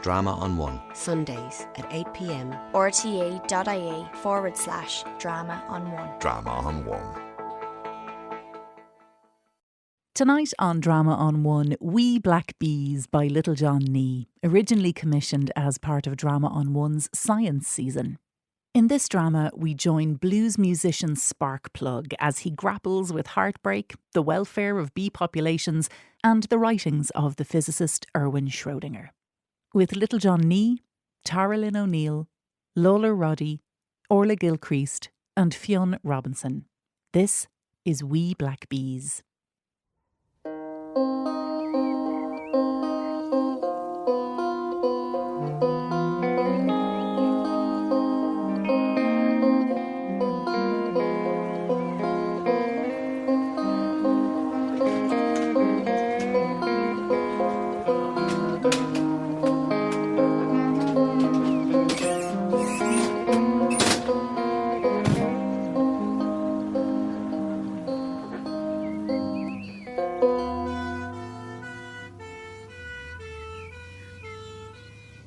Drama on One. Sundays at 8 p.m. rte.ie/drama on one. Drama on One. Tonight on Drama on One, Wee Black Bees by Little John Nee, originally commissioned as part of Drama on One's science season. In this drama, we join blues musician Sparkplug as he grapples with heartbreak, the welfare of bee populations, and the writings of the physicist Erwin Schrödinger. With Little John Nee, Tara Lynn O'Neill, Lola Roddy, Orla Gilchrist, and Fionn Robinson. This is Wee Black Bees.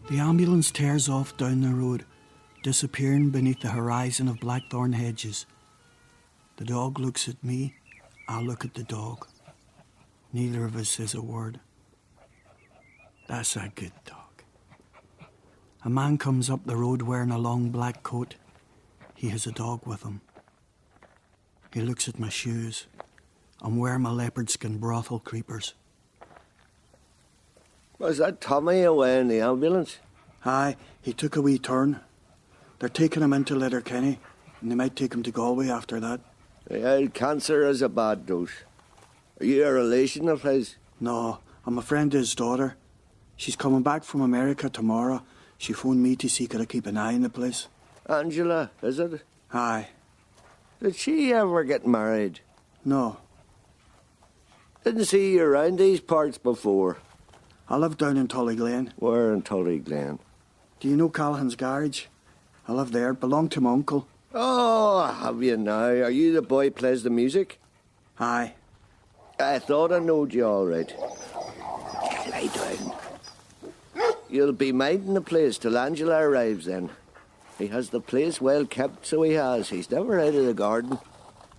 The ambulance tears off down the road, disappearing beneath the horizon of blackthorn hedges. The dog looks at me, I look at the dog. Neither of us says a word. That's a good dog. A man comes up the road wearing a long black coat. He has a dog with him. He looks at my shoes. I'm wearing my leopard skin brothel creepers. Was that Tommy away in the ambulance? Aye, he took a wee turn. They're taking him into Letterkenny, and they might take him to Galway after that. Yeah, cancer is a bad dose. Are you a relation of his? No, I'm a friend of his daughter. She's coming back from America tomorrow. She phoned me to see could I keep an eye on the place. Angela, is it? Aye. Did she ever get married? No. Didn't see you around these parts before. I live down in Tullyglen. Where in Tullyglen? Do you know Callahan's garage? I live there. It belonged to my uncle. Oh, have you now? Are you the boy plays the music? Aye. I thought I knowed you all right. Lie down. You'll be minding the place till Angela arrives then. He has the place well kept, so he has. He's never out of the garden.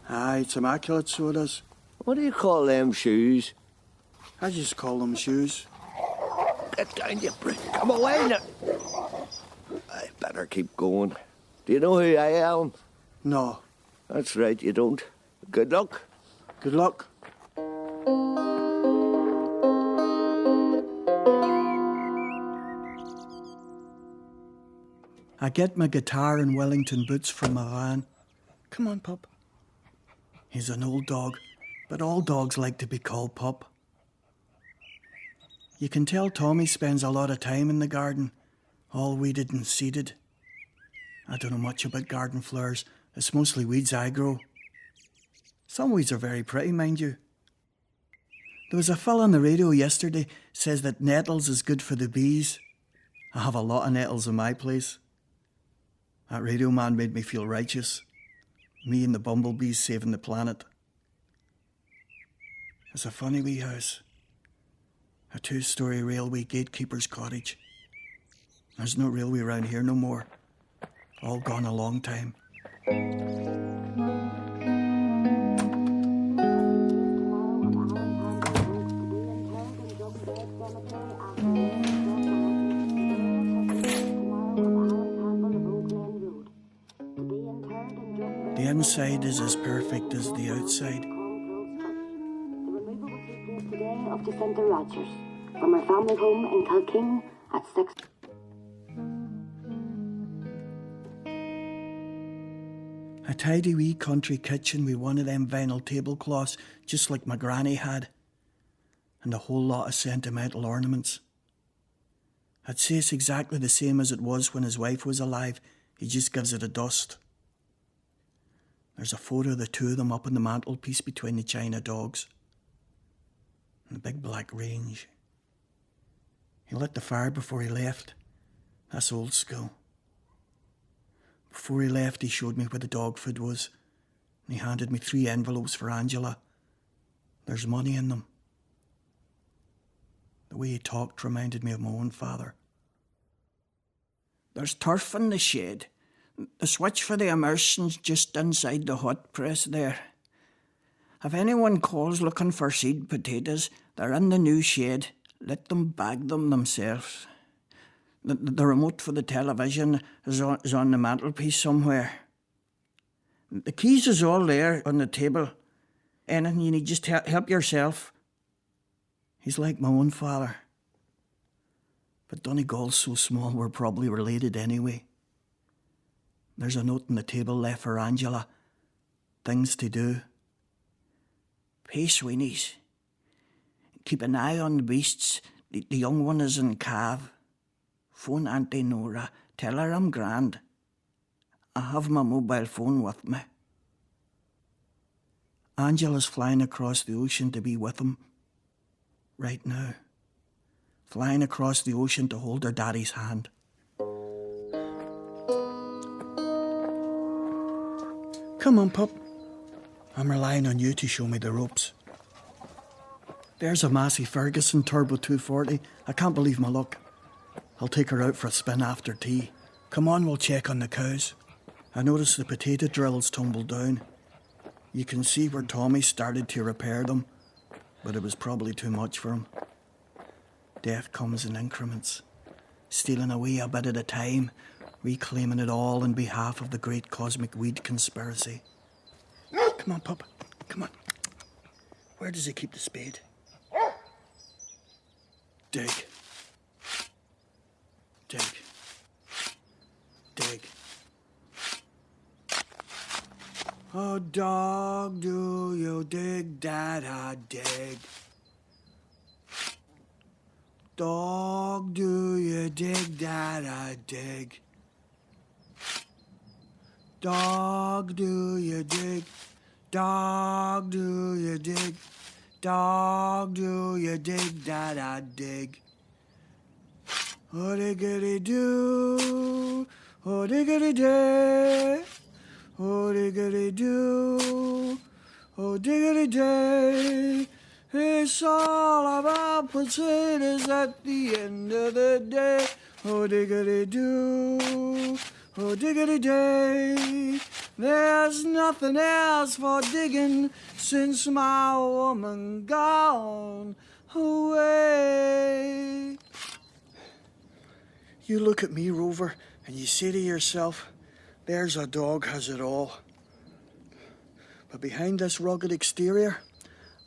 Aye, it's immaculate, so it is. What do you call them shoes? I just call them shoes. Get down, you brick. Come away now. I better keep going. Do you know who I am? No. That's right, you don't. Good luck. Good luck. I get my guitar and Wellington boots from my van. Come on, pup. He's an old dog, but all dogs like to be called pup. You can tell Tommy spends a lot of time in the garden, all weeded and seeded. I don't know much about garden flowers. It's mostly weeds I grow. Some weeds are very pretty, mind you. There was a fella on the radio yesterday says that nettles is good for the bees. I have a lot of nettles in my place. That radio man made me feel righteous. Me and the bumblebees saving the planet. It's a funny wee house. A 2-storey railway gatekeeper's cottage. There's no railway around here no more. All gone a long time. The inside is as perfect as the outside. Up to St. Rogers, from our family home in Kilkeen at 6. A tidy wee country kitchen with one of them vinyl tablecloths just like my granny had, and a whole lot of sentimental ornaments. I'd say it's exactly the same as it was when his wife was alive. He just gives it a dust. There's a photo of the two of them up on the mantelpiece between the china dogs. And the big black range. He lit the fire before he left. That's old school. Before he left, he showed me where the dog food was, and he handed me 3 envelopes for Angela. There's money in them. The way he talked reminded me of my own father. There's turf in the shed. The switch for the immersion's just inside the hot press there. If anyone calls looking for seed potatoes, they're in the new shed. Let them bag them themselves. The remote for the television is on the mantelpiece somewhere. The keys is all there on the table. Anything you need, just help yourself. He's like my own father. But Donegal's so small we're probably related anyway. There's a note on the table left for Angela. Things to do. Pay Sweeney's. Keep an eye on the beasts. The young one is in calve. Phone Auntie Nora. Tell her I'm grand. I have my mobile phone with me. Angela's flying across the ocean to be with him. Right now. Flying across the ocean to hold her daddy's hand. Come on, pup. I'm relying on you to show me the ropes. There's a Massey Ferguson Turbo 240. I can't believe my luck. I'll take her out for a spin after tea. Come on, we'll check on the cows. I noticed the potato drills tumbled down. You can see where Tommy started to repair them, but it was probably too much for him. Death comes in increments, stealing away a bit at a time, reclaiming it all in behalf of the great cosmic weed conspiracy. Come on, pup. Come on. Where does he keep the spade? Dig. Dig. Dig. Oh, dog, do you dig that I dig? Dog, do you dig that I dig? Dog, do you dig? Dog, do you dig? Dog, do you dig that I dig? Oh, diggity do, oh, diggity day, oh, diggity do, oh, diggity day. It's all about potatoes at the end of the day. Oh, diggity do, oh, diggity day. There's nothing else for digging since my woman gone away. You look at me, Rover, and you say to yourself, there's a dog has it all. But behind this rugged exterior,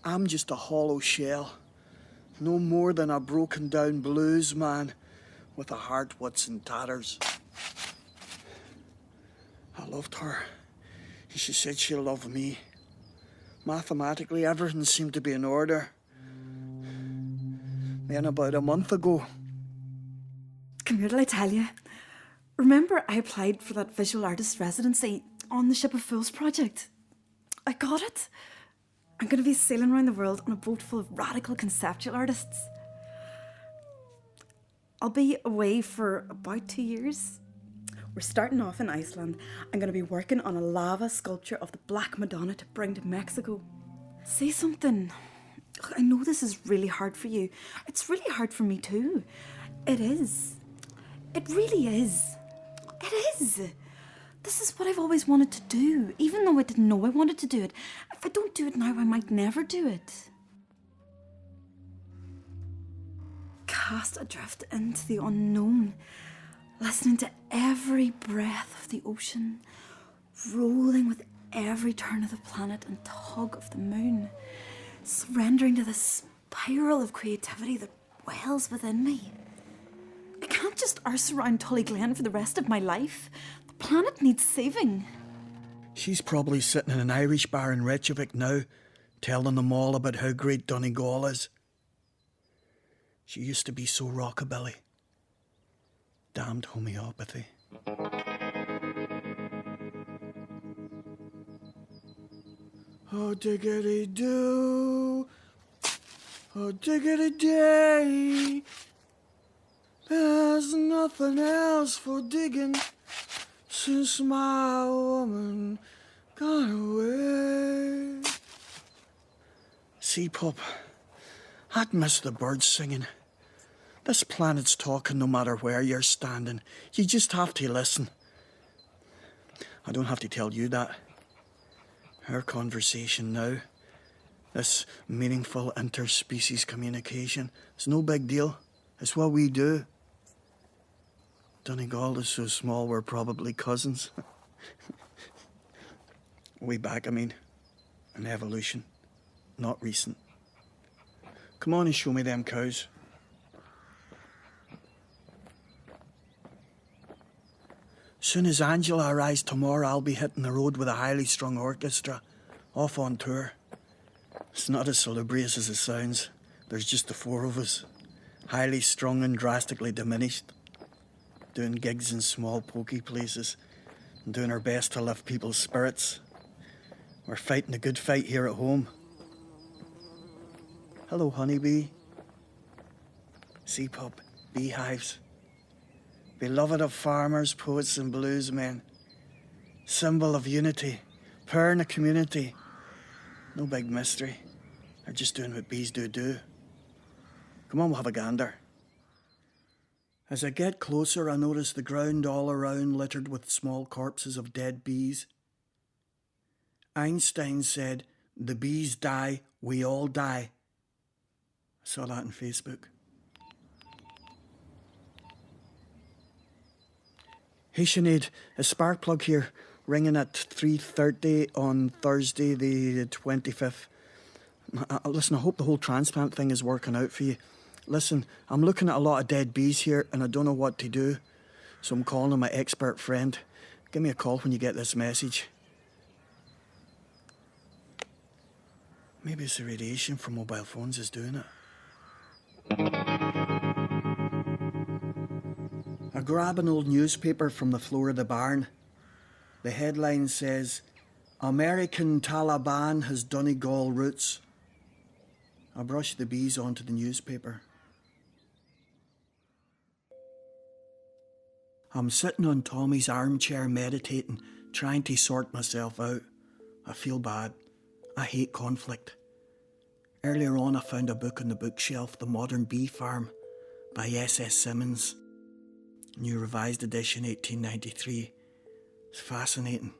I'm just a hollow shell. No more than a broken down blues man with a heart what's in tatters. I loved her. She said she loved me. Mathematically, everything seemed to be in order. Then about a month ago... Come here till I tell you. Remember I applied for that visual artist residency on the Ship of Fools project? I got it. I'm going to be sailing around the world on a boat full of radical conceptual artists. I'll be away for about 2 years. We're starting off in Iceland. I'm going to be working on a lava sculpture of the Black Madonna to bring to Mexico. Say something. I know this is really hard for you. It's really hard for me too. It is. It really is. It is. This is what I've always wanted to do, even though I didn't know I wanted to do it. If I don't do it now, I might never do it. Cast adrift into the unknown, listening to every breath of the ocean, rolling with every turn of the planet and tug of the moon, surrendering to the spiral of creativity that wells within me. I can't just arse around Tullyglen for the rest of my life. The planet needs saving. She's probably sitting in an Irish bar in Reykjavik now, telling them all about how great Donegal is. She used to be so rockabilly. Damned homeopathy. Oh, diggity do, oh, diggity day. There's nothing else for digging since my woman gone away. See, pup, I'd miss the birds singing, This planet's talking no matter where you're standing. You just have to listen. I don't have to tell you that. Our conversation now, this meaningful interspecies communication, it's no big deal. It's what we do. Donegal is so small we're probably cousins. Way back, I mean. An evolution. Not recent. Come on and show me them cows. Soon as Angela arrives tomorrow, I'll be hitting the road with a highly strung orchestra, off on tour. It's not as salubrious as it sounds. There's just the four of us, highly strung and drastically diminished, doing gigs in small pokey places and doing our best to lift people's spirits. We're fighting a good fight here at home. Hello, honeybee. Sea-pup, beehives. Beloved of farmers, poets and bluesmen. Symbol of unity, power in a community. No big mystery. They're just doing what bees do. Come on, we'll have a gander. As I get closer, I notice the ground all around littered with small corpses of dead bees. Einstein said, "The bees die, we all die." I saw that on Facebook. Hey Sinead, a spark plug here, ringing at 3:30 on Thursday the 25th. Listen, I hope the whole transplant thing is working out for you. Listen, I'm looking at a lot of dead bees here and I don't know what to do, so I'm calling on my expert friend. Give me a call when you get this message. Maybe it's the radiation from mobile phones is doing it. I grab an old newspaper from the floor of the barn. The headline says, "American Taliban has Donegal roots." I brush the bees onto the newspaper. I'm sitting on Tommy's armchair meditating, trying to sort myself out. I feel bad. I hate conflict. Earlier on, I found a book on the bookshelf, The Modern Bee Farm, by S.S. Simmons. New Revised Edition, 1893. It's fascinating.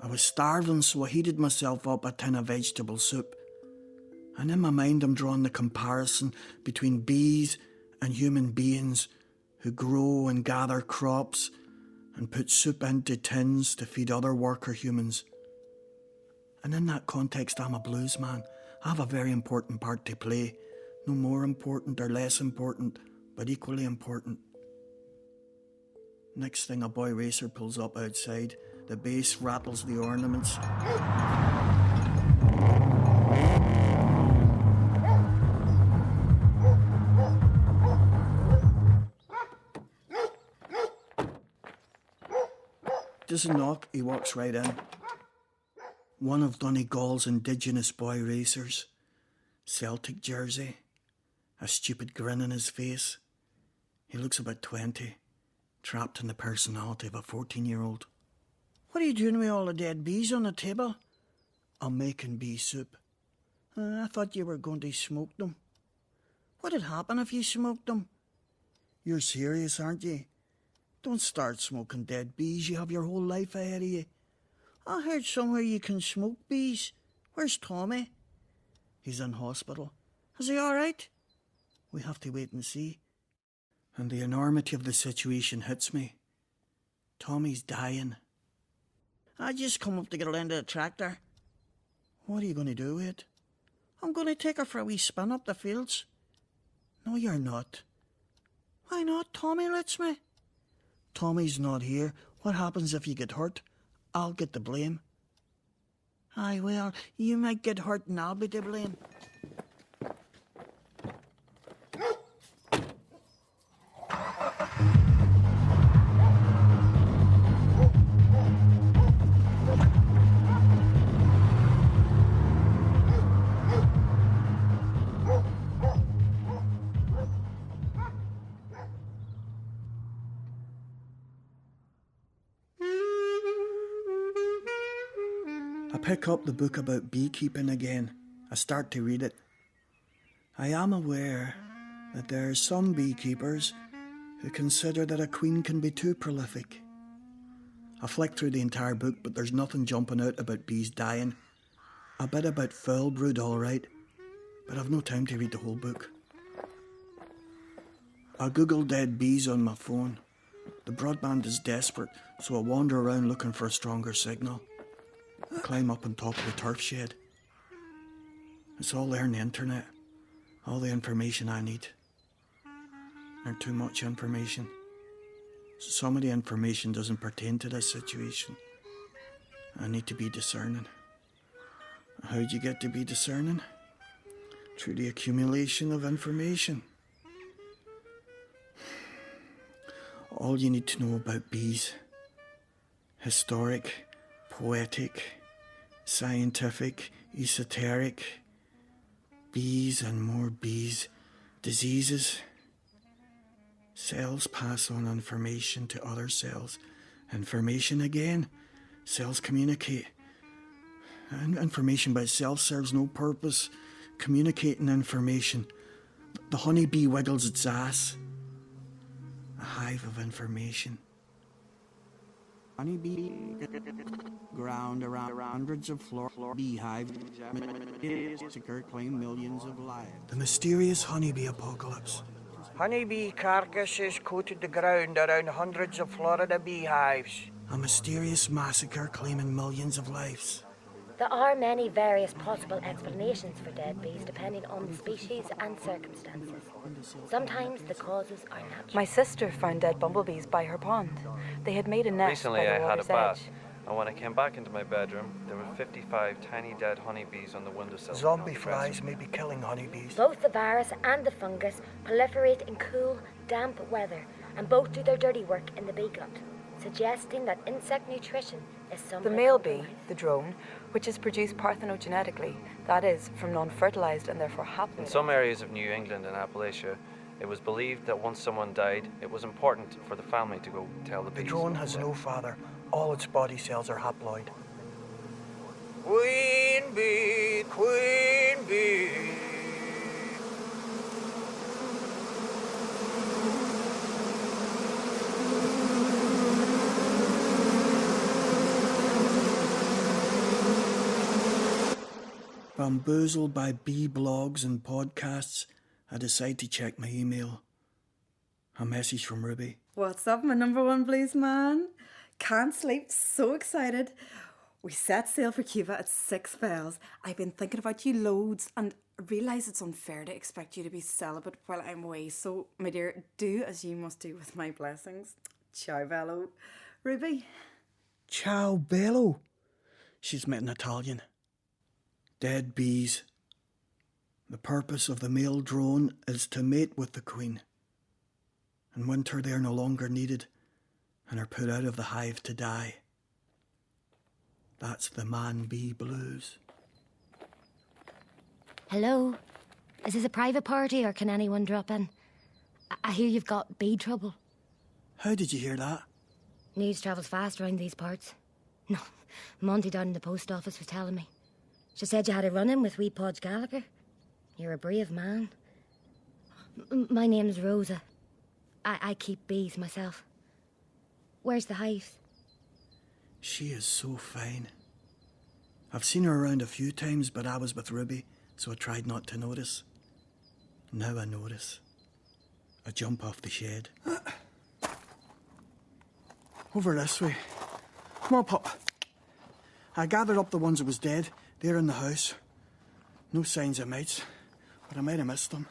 I was starving, so I heated myself up a tin of vegetable soup. And in my mind, I'm drawing the comparison between bees and human beings who grow and gather crops and put soup into tins to feed other worker humans. And in that context, I'm a blues man. I have a very important part to play. No more important or less important, but equally important. Next thing, a boy racer pulls up outside. The bass rattles the ornaments. Doesn't knock, he walks right in. One of Donegal's indigenous boy racers. Celtic jersey. A stupid grin on his face. He looks about 20, trapped in the personality of a 14-year-old. "What are you doing with all the dead bees on the table?" "I'm making bee soup." "I thought you were going to smoke them." "What'd happen if you smoked them?" "You're serious, aren't you? Don't start smoking dead bees. You have your whole life ahead of you." "I heard somewhere you can smoke bees. Where's Tommy?" "He's in hospital." "Is he all right?" "We have to wait and see." And the enormity of the situation hits me. Tommy's dying. "I just come up to get her into the tractor." "What are you going to do with it?" "I'm going to take her for a wee spin up the fields." "No, you're not." "Why not? Tommy lets me." "Tommy's not here. What happens if you get hurt? I'll get the blame." "Aye, well, you might get hurt and I'll be to blame." I pick up the book about beekeeping again. I start to read it. I am aware that there are some beekeepers who consider that a queen can be too prolific. I flicked through the entire book, but there's nothing jumping out about bees dying. A bit about foul brood, all right, but I've no time to read the whole book. I googled dead bees on my phone. The broadband is desperate, so I wander around looking for a stronger signal. I climb up on top of the turf shed. It's all there on the internet. All the information I need. Not too much information. Some of the information doesn't pertain to this situation. I need to be discerning. How'd you get to be discerning? Through the accumulation of information. All you need to know about bees. Historic, poetic, scientific, esoteric. Bees and more bees. Diseases. Cells pass on information to other cells. Information again. Cells communicate. And information by itself serves no purpose. Communicating information. The honeybee wiggles its ass. A hive of information. Honeybee ground around hundreds of beehives claim millions of lives. The mysterious honeybee apocalypse. Honeybee carcasses coated the ground around hundreds of Florida beehives. A mysterious massacre claiming millions of lives. There are many various possible explanations for dead bees depending on the species and circumstances. Sometimes the causes are natural. My sister found dead bumblebees by her pond. They had made a nest Recently by the I had a water's bath, edge. and when I came back into my bedroom, there were 55 tiny dead honeybees on the windowsill. Zombie flies may be killing honeybees. Both the virus and the fungus proliferate in cool, damp weather, and both do their dirty work in the bee gut, suggesting that insect nutrition is The somewhat male bee, compromised. the drone, which is produced parthenogenetically, that is, from non-fertilized and therefore haploid. In some areas of New England and Appalachia, it was believed that once someone died, it was important for the family to go tell the The bees. drone has no father. All its body cells are haploid. Queen bee, queen bee. Bamboozled by bee blogs and podcasts, I decide to check my email. A message from Ruby. What's up, my number one blues man? Can't sleep, so excited. We set sail for Cuba at 6 bells. I've been thinking about you loads and realise it's unfair to expect you to be celibate while I'm away. So, my dear, do as you must do with my blessings. Ciao, bello. Ruby. Ciao bello. She's met an Italian. Dead bees. The purpose of the male drone is to mate with the queen. In winter they are no longer needed and are put out of the hive to die. That's the man-bee blues. Hello? Is this a private party or can anyone drop in? I hear you've got bee trouble. How did you hear that? News travels fast around these parts. No, Monty down in the post office was telling me. She said you had a run-in with wee Podge Gallagher. You're a brave man. My name's Rosa. I keep bees myself. Where's the hives? She is so fine. I've seen her around a few times, but I was with Ruby, so I tried not to notice. Now I notice. I jump off the shed. Over this way. Come on, Pop. I gathered up the ones that was dead. They're in the house. No signs of mates, but I might have missed them.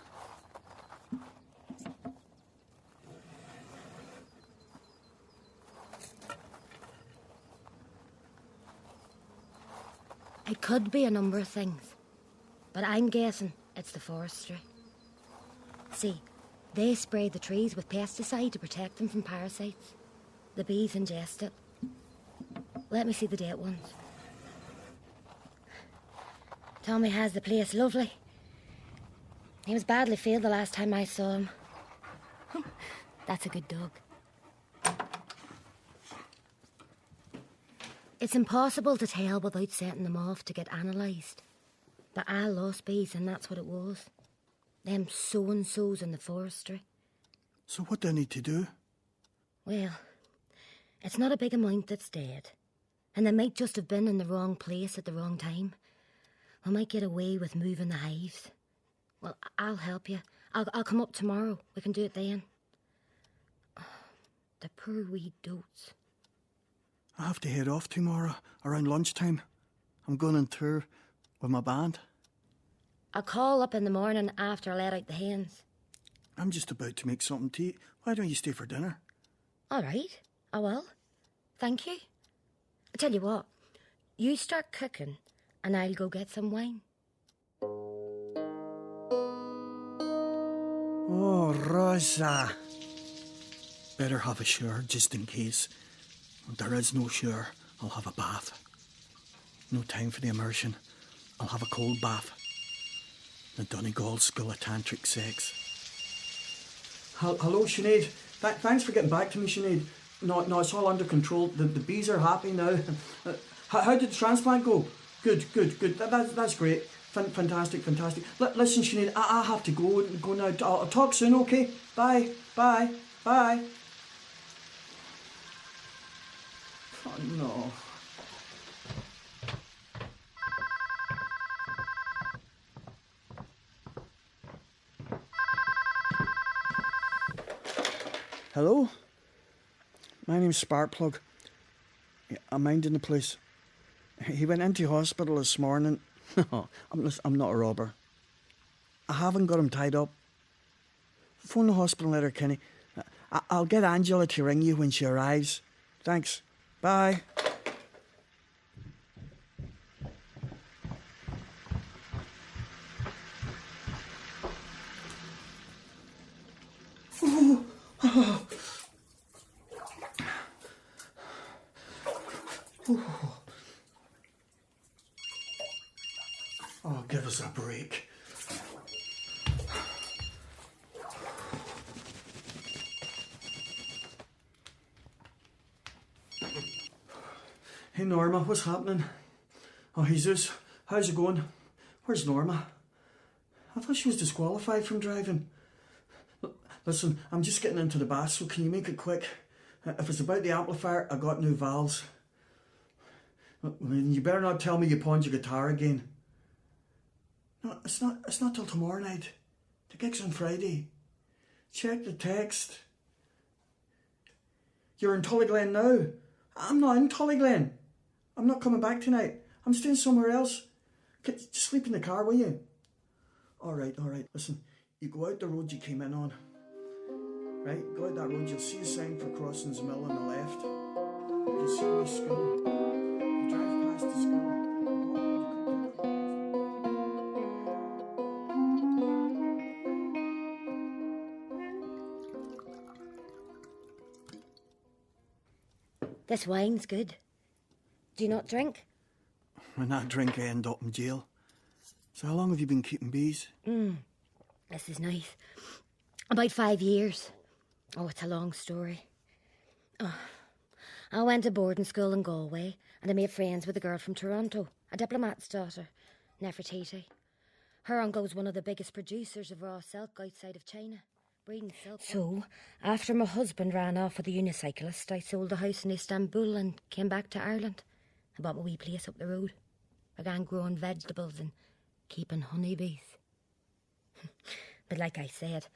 It could be a number of things, but I'm guessing it's the forestry. See, they spray the trees with pesticide to protect them from parasites. The bees ingest it. Let me see the dead ones. Tommy has the place lovely. He was badly failed the last time I saw him. That's a good dog. It's impossible to tell without setting them off to get analysed. But I lost bees and that's what it was. Them so-and-sos in the forestry. So what do I need to do? Well, it's not a big amount that's dead. And they might just have been in the wrong place at the wrong time. We might get away with moving the hives. Well, I'll help you. I'll come up tomorrow. We can do it then. Oh, the poor wee dotes. I have to head off tomorrow around lunchtime. I'm going on tour with my band. I'll call up in the morning after I let out the hens. I'm just about to make something to eat. Why don't you stay for dinner? All right, I will. Thank you. I tell you what, you start cooking and I'll go get some wine. Oh, Rosa. Better have a shower just in case. If there is no shower, I'll have a bath. No time for the immersion. I'll have a cold bath. The Donegal School of Tantric Sex. Hello, Sinead. Thanks for getting back to me, Sinead. No, it's all under control. The bees are happy now. How did the transplant go? Good. That's great. Fantastic. Listen, Sinead, I have to go now. I'll talk soon, okay? Bye. Oh, no. Hello? My name's Sparkplug. I'm minding the place. He went into hospital this morning. I'm not a robber. I haven't got him tied up. Phone the hospital and let her, Kenny. I'll get Angela to ring you when she arrives. Thanks. Bye. Oh, give us a break. Hey, Norma, what's happening? Oh, Jesus, how's it going? Where's Norma? I thought she was disqualified from driving. Listen, I'm just getting into the bath, so can you make it quick? If it's about the amplifier, I got new valves. You better not tell me you pawned your guitar again. No, it's not till tomorrow night. The gig's on Friday. Check the text. You're in Tullyglen now. I'm not in Tullyglen. I'm not coming back tonight. I'm staying somewhere else. Just sleep in the car, will you? All right. Listen, you go out the road you came in on. Right, go out that road, you'll see a sign for Crossings Mill on the left. You'll see my school. You drive past the school. This wine's good. Do you not drink? When I drink, I end up in jail. So how long have you been keeping bees? This is nice. About 5 years. Oh, it's a long story. Oh, I went to boarding school in Galway and I made friends with a girl from Toronto, a diplomat's daughter, Nefertiti. Her uncle was one of the biggest producers of raw silk outside of China, breeding silk. So, after my husband ran off with a unicyclist, I sold a house in Istanbul and came back to Ireland. I bought my wee place up the road. Began growing vegetables and keeping honeybees. But like I said,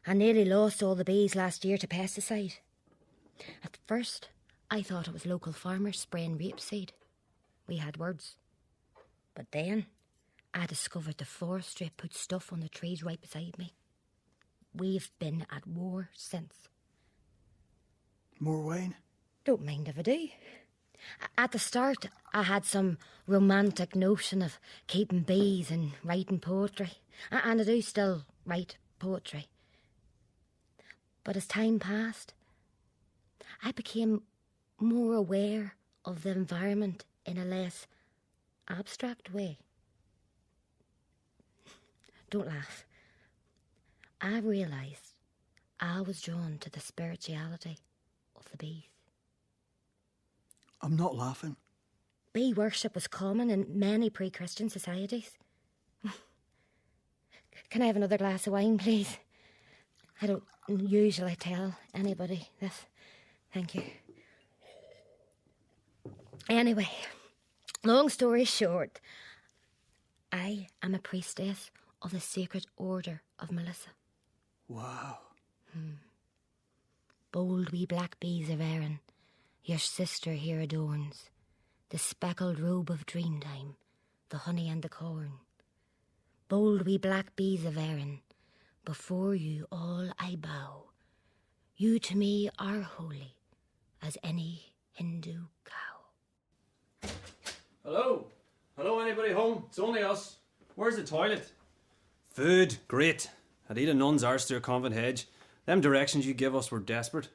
I nearly lost all the bees last year to pesticide. At first, I thought it was local farmers spraying rapeseed. We had words. But then, I discovered the forestry put stuff on the trees right beside me. We've been at war since. More wine? Don't mind if I do. At the start, I had some romantic notion of keeping bees and writing poetry. And I do still write poetry. But as time passed, I became more aware of the environment in a less abstract way. Don't laugh. I realised I was drawn to the spirituality of the bees. I'm not laughing. Bee worship was common in many pre-Christian societies. Can I have another glass of wine, please? I don't usually tell anybody this. Thank you. Anyway, long story short, I am a priestess of the Sacred Order of Melissa. Wow. Bold wee black bees of Erin, your sister here adorns, the speckled robe of dreamtime, the honey and the corn. Bold wee black bees of Erin, before you all I bow. You to me are holy as any Hindu cow. Hello? Hello, anybody home? It's only us. Where's the toilet? Food, great. I'd eat a nun's arse through a convent hedge. Them directions you give us were desperate.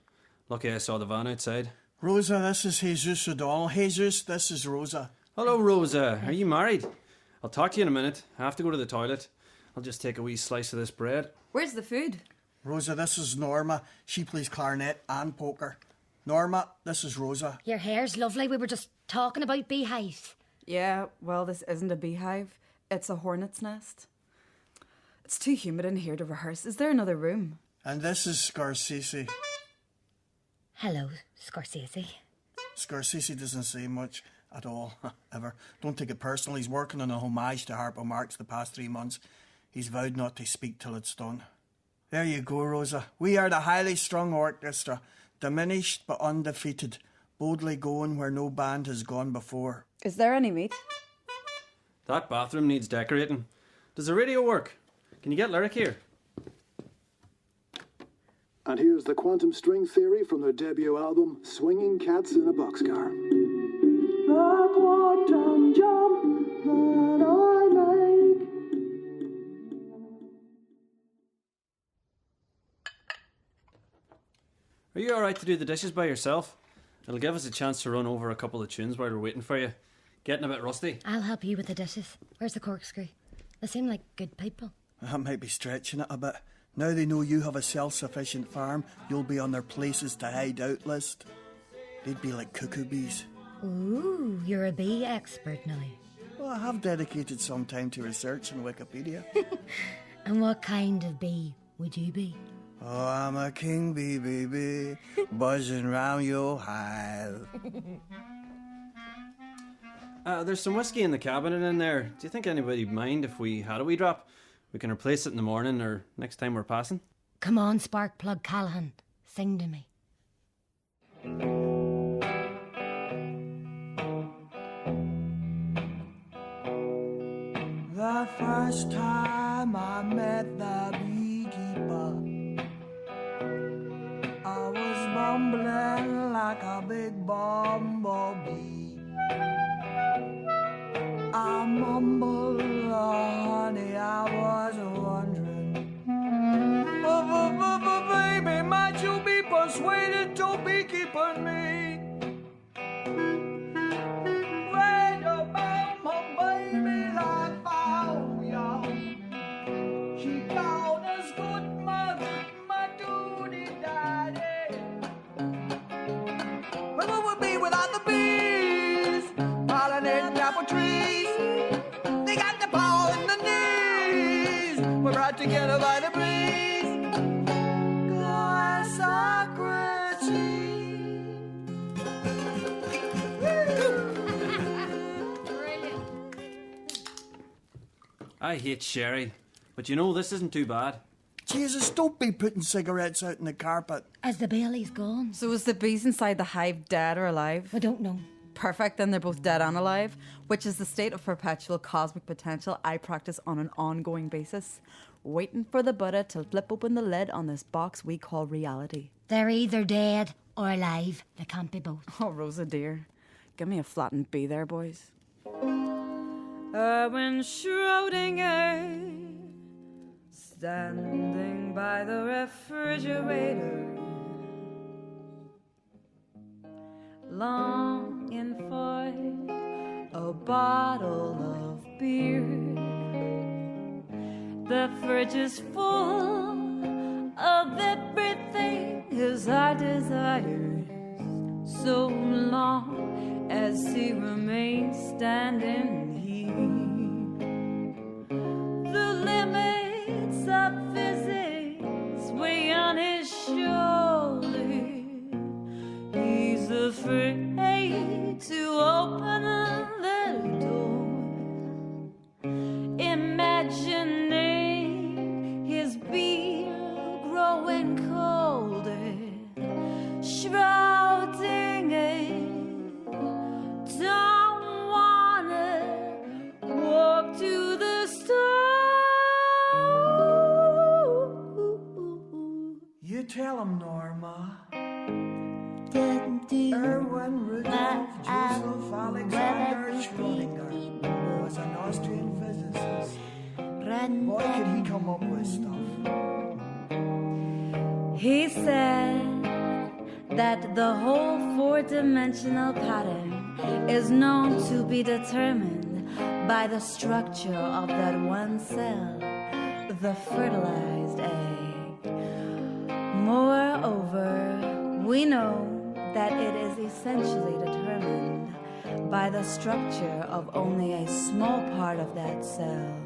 Lucky I saw the van outside. Rosa, this is Jesus O'Donnell. Jesus, this is Rosa. Hello, Rosa. Are you married? I'll talk to you in a minute. I have to go to the toilet. I'll just take a wee slice of this bread. Where's the food? Rosa, this is Norma. She plays clarinet and poker. Norma, this is Rosa. Your hair's lovely. We were just talking about beehives. Yeah, well, this isn't a beehive. It's a hornet's nest. It's too humid in here to rehearse. Is there another room? And this is Scorsese. Hello, Scorsese. Scorsese doesn't say much at all, ever. Don't take it personal. He's working on a homage to Harpo Marx the past 3 months. He's vowed not to speak till it's done. There you go, Rosa. We are the highly strung orchestra, diminished but undefeated, boldly going where no band has gone before. Is there any meat? That bathroom needs decorating. Does the radio work? Can you get lyric here? And here's the Quantum String Theory from their debut album, Swinging Cats in a Boxcar. The quantum jump that I make. Are you alright to do the dishes by yourself? It'll give us a chance to run over a couple of tunes while we're waiting for you. Getting a bit rusty. I'll help you with the dishes. Where's the corkscrew? They seem like good people. That might be stretching it a bit. Now they know you have a self-sufficient farm, you'll be on their places to hide out list. They'd be like cuckoo bees. Ooh, you're a bee expert now. Well, I have dedicated some time to research on Wikipedia. And what kind of bee would you be? Oh, I'm a king bee, baby, buzzing round your hive. There's some whiskey in the cabinet in there. Do you think anybody'd mind if we had a wee drop? We can replace it in the morning or next time we're passing. Come on, Sparkplug Callahan. Sing to me. The first time I met the beekeeper, I was bumbling like a big bumblebee. I mumbled, oh, honey, I was wondering, baby, might you be persuaded to be keeping me? Read about my baby like found ya. She found as good my duty daddy. But what would be without the bees? Pollinating apple trees. They got the power in the knees. We're brought together by the breeze. God, Socrates. I hate sherry, but you know, this isn't too bad. Jesus, don't be putting cigarettes out in the carpet. As the Bailey's gone. So is the bees inside the hive dead or alive? I don't know. Perfect, then they're both dead and alive, which is the state of perpetual cosmic potential I practice on an ongoing basis, waiting for the Buddha to flip open the lid on this box we call reality. They're either dead or alive. They can't be both. Oh, Rosa dear, give me a flattened bee there, boys. Erwin Schrödinger, standing by the refrigerator, longing for a bottle of beer. The fridge is full of everything his heart desires, so long as he remains standing here. The limit afraid to open the door, imagining his beer growing colder, shrouding it. Don't wanna walk to the stone. You tell him, Norma. Erwin Rudolf Joseph Alexander Schrödinger was an Austrian physicist. Boy, could he come up with stuff. He said that the whole four-dimensional pattern is known to be determined by the structure of that one cell, the fertilized egg. Moreover, we know that it is essentially determined by the structure of only a small part of that cell,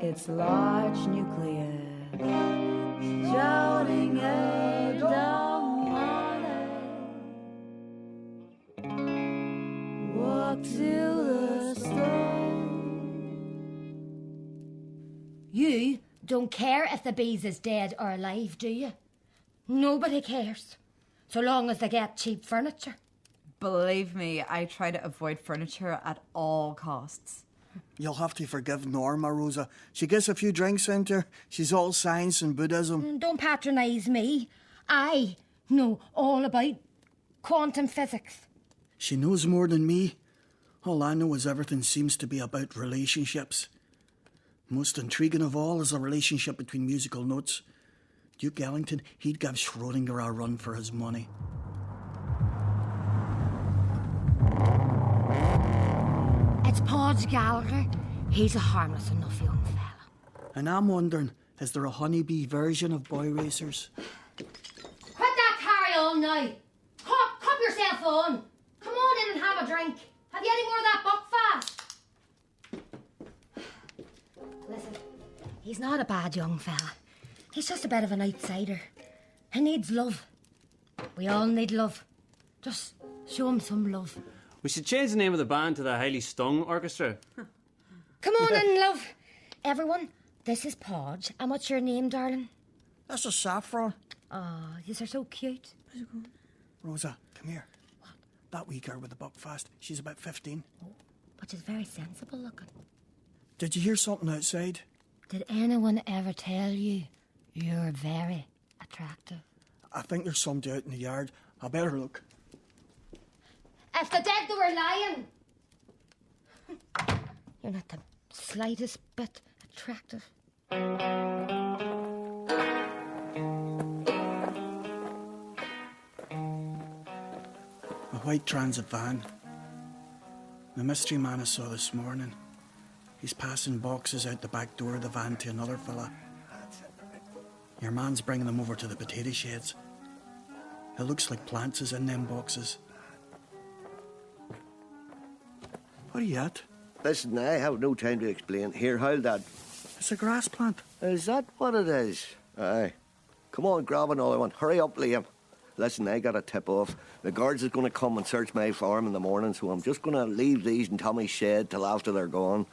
its large nucleus. Drowning a don't wanna walk to the stone. You don't care if the bees is dead or alive, do you? Nobody cares. So long as they get cheap furniture. Believe me, I try to avoid furniture at all costs. You'll have to forgive Norma, Rosa. She gets a few drinks into her. She's all science and Buddhism. Don't patronise me. I know all about quantum physics. She knows more than me. All I know is everything seems to be about relationships. Most intriguing of all is the relationship between musical notes. Duke Ellington, he'd give Schrödinger a run for his money. It's Podge Gallagher. He's a harmless enough young fella. And I'm wondering, is there a honeybee version of Boy Racers? Quit that carry on now. Cup yourself on. Come on in and have a drink. Have you any more of that buckfast? Listen, he's not a bad young fella. He's just a bit of an outsider. He needs love. We all need love. Just show him some love. We should change the name of the band to the Highly Stung Orchestra. Come on in, love. Everyone, this is Podge. And what's your name, darling? That's a Saffron. Oh, yous are so cute. Rosa, come here. What? That wee girl with the buckfast, she's about 15. Oh, but she's very sensible looking. Did you hear something outside? Did anyone ever tell you you're very attractive? I think there's somebody out in the yard. I better look. If they did, they were lying. You're not the slightest bit attractive. A white transit van. The mystery man I saw this morning. He's passing boxes out the back door of the van to another fella. Your man's bringing them over to the potato sheds. It looks like plants is in them boxes. What are you at? Listen, I have no time to explain. Here, hold that. It's a grass plant. Is that what it is? Aye. Come on, grab another one. Hurry up, Liam. Listen, I got a tip off. The guards is going to come and search my farm in the morning, so I'm just going to leave these in Tommy's shed till after they're gone.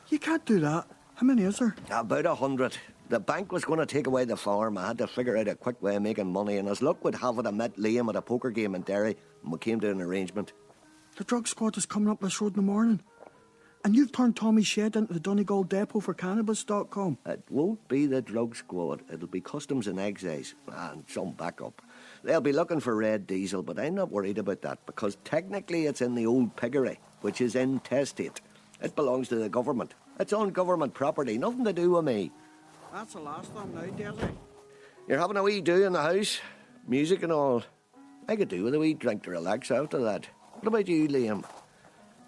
You can't do that. How many is there? About 100. The bank was going to take away the farm. I had to figure out a quick way of making money, and as luck would have it, I met Liam at a poker game in Derry, and we came to an arrangement. The drug squad is coming up this road in the morning. And you've turned Tommy's shed into the Donegal depot for cannabis.com. It won't be the drug squad. It'll be customs and excise, and some backup. They'll be looking for red diesel, but I'm not worried about that, because technically it's in the old piggery, which is intestate. It belongs to the government. It's on government property, nothing to do with me. That's the last of them now, Daisy. You're having a wee do in the house, music and all. I could do with a wee drink to relax after that. What about you, Liam?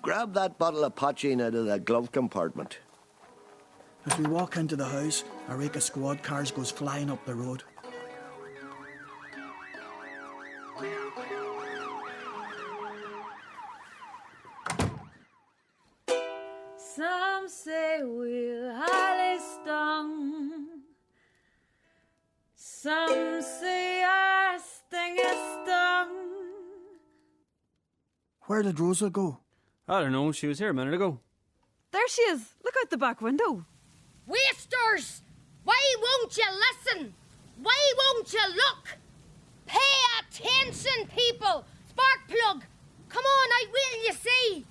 Grab that bottle of potchine out of the glove compartment. As we walk into the house, a rake of squad cars goes flying up the road. Some say we're highly stung. Some say our sting is stung. Where did Rosa go? I don't know, she was here a minute ago. There she is. Look out the back window. Wasters! Why won't you listen? Why won't you look? Pay attention, people! Sparkplug! Come on, I will you see!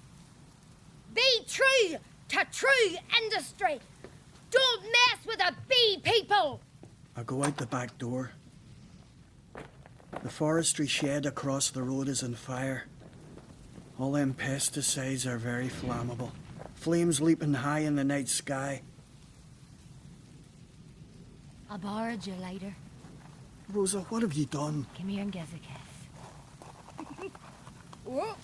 Be true to true industry! Don't mess with the bee people! I go out the back door. The forestry shed across the road is on fire. All them pesticides are very flammable. Flames leaping high in the night sky. I'll borrow you later. Rosa, what have you done? Come here and give us a kiss. Whoa.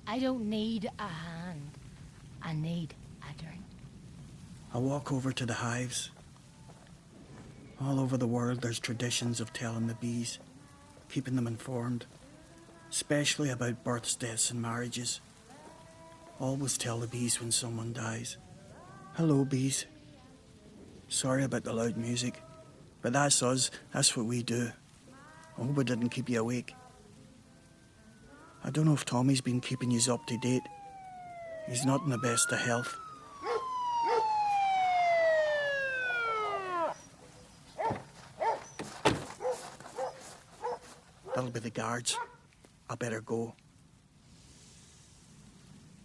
I don't need a hand. I need a drink. I walk over to the hives. All over the world there's traditions of telling the bees, keeping them informed, especially about births, deaths and marriages. Always tell the bees when someone dies. Hello, bees. Sorry about the loud music, but that's us, that's what we do. I hope it didn't keep you awake. I don't know if Tommy's been keeping you up to date. He's not in the best of health. That'll be the guards. I better go.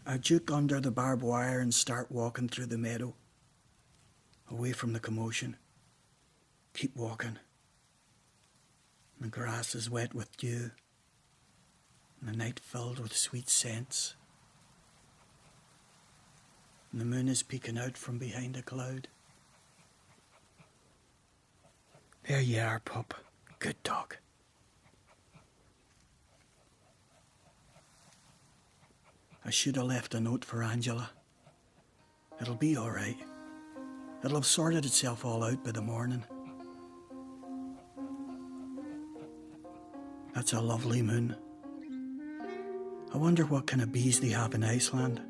I juke under the barbed wire and start walking through the meadow, away from the commotion. Keep walking. The grass is wet with dew, and the night filled with sweet scents. And the moon is peeking out from behind a cloud. There you are, pup. Good dog. I should have left a note for Angela. It'll be all right. It'll have sorted itself all out by the morning. That's a lovely moon. I wonder what kind of bees they have in Iceland.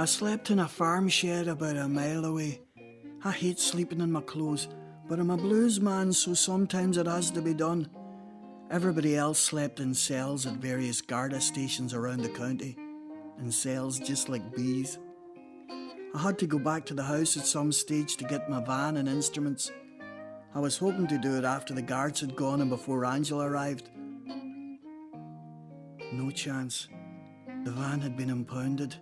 I slept in a farm shed about a mile away. I hate sleeping in my clothes, but I'm a blues man, so sometimes it has to be done. Everybody else slept in cells at various Garda stations around the county, in cells just like bees. I had to go back to the house at some stage to get my van and instruments. I was hoping to do it after the guards had gone and before Angela arrived. No chance. The van had been impounded.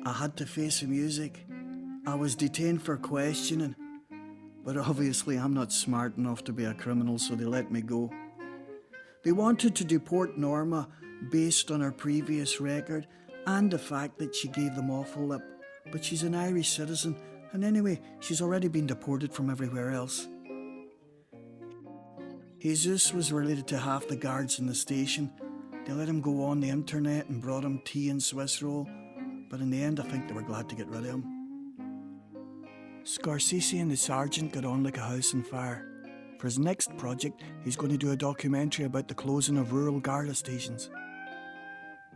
I had to face the music. I was detained for questioning, but obviously I'm not smart enough to be a criminal, so they let me go. They wanted to deport Norma based on her previous record and the fact that she gave them awful lip, but she's an Irish citizen, and anyway, she's already been deported from everywhere else. Jesus was related to half the guards in the station. They let him go on the internet and brought him tea and Swiss roll, but in the end I think they were glad to get rid of him. Scorsese and the sergeant got on like a house on fire. For his next project, he's going to do a documentary about the closing of rural Garda stations.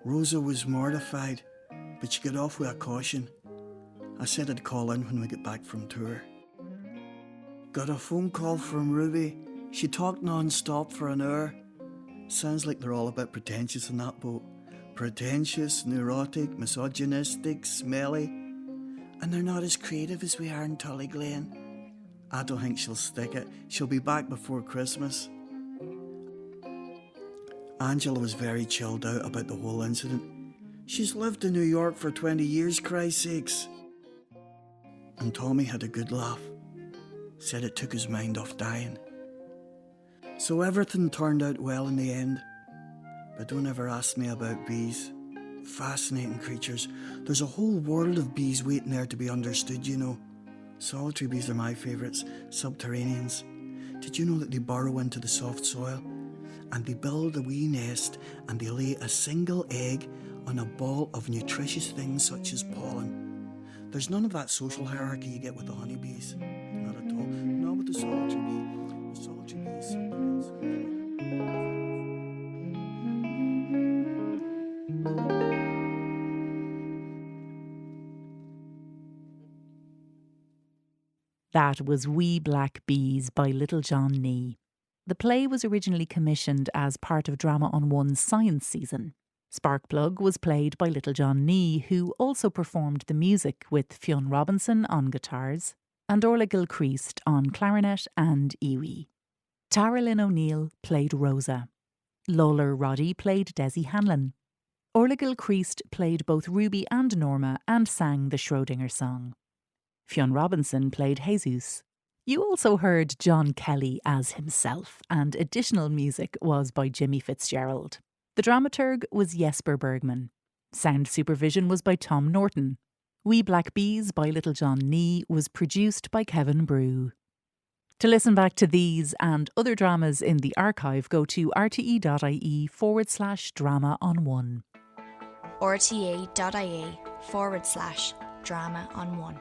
Rosa was mortified, but she got off with a caution. I said I'd call in when we get back from tour. Got a phone call from Ruby. She talked non-stop for an hour. Sounds like they're all a bit pretentious in that boat. Pretentious, neurotic, misogynistic, smelly. And they're not as creative as we are in Tullyglen. I don't think she'll stick it. She'll be back before Christmas. Angela was very chilled out about the whole incident. She's lived in New York for 20 years, Christ's sakes. And Tommy had a good laugh. Said it took his mind off dying. So everything turned out well in the end. But don't ever ask me about bees. Fascinating creatures. There's a whole world of bees waiting there to be understood, you know. Solitary bees are my favourites, subterraneans. Did you know that they burrow into the soft soil? And they build a wee nest and they lay a single egg on a ball of nutritious things such as pollen. There's none of that social hierarchy you get with the honeybees. Not at all. Not with the solitary bee. The solitary bee is something else. That was Wee Black Bees by Little John Nee. The play was originally commissioned as part of Drama on One's science season. Sparkplug was played by Little John Nee, who also performed the music with Fionn Robinson on guitars and Orla Gilchrist on clarinet and iwi. Tara Lynn O'Neill played Rosa. Lola Roddy played Desi Hanlon. Orla Gilchrist played both Ruby and Norma and sang the Schrödinger song. Fionn Robinson played Jesus. You also heard John Kelly as himself, and additional music was by Jimmy Fitzgerald. The dramaturg was Jesper Bergman. Sound supervision was by Tom Norton. Wee Black Bees by Little John Nee was produced by Kevin Brew. To listen back to these and other dramas in the archive, go to rte.ie/drama on one. rte.ie/drama on one.